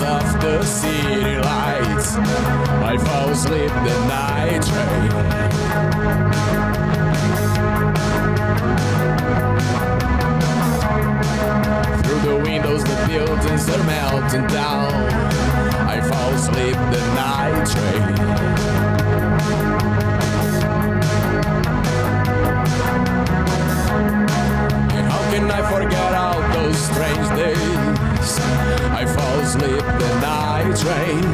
Of the city lights, I fall asleep the night train. Through the windows the buildings are melting down, I fall asleep the night train. And how can I forget all those strange days? I fall asleep the night train.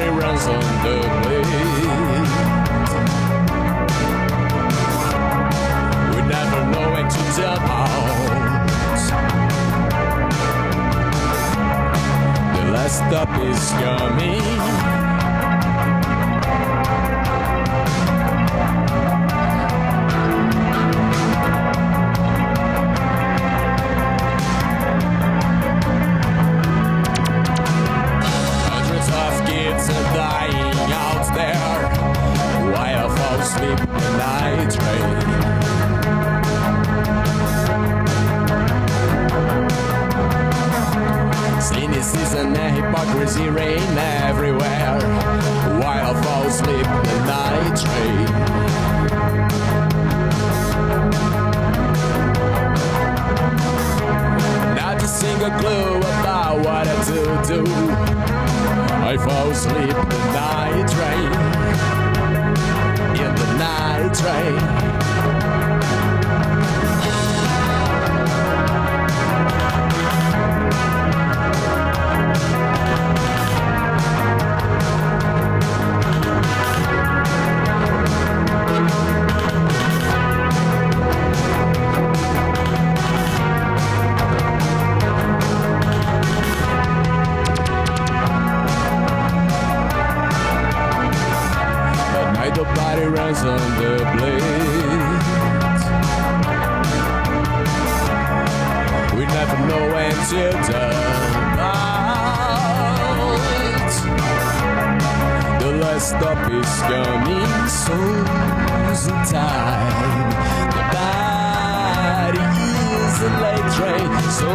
Runs on the blade. We never know when to jump out. The last stop is coming. Dying out there while I fall asleep the night train. Cynicism and hypocrisy reign everywhere while I fall asleep the night train. Not a single clue about what I do. I fall asleep the night train, in the night train. The body runs on the blade. We never know when to turn out. The last stop is coming, souls in time. The body is a late train, so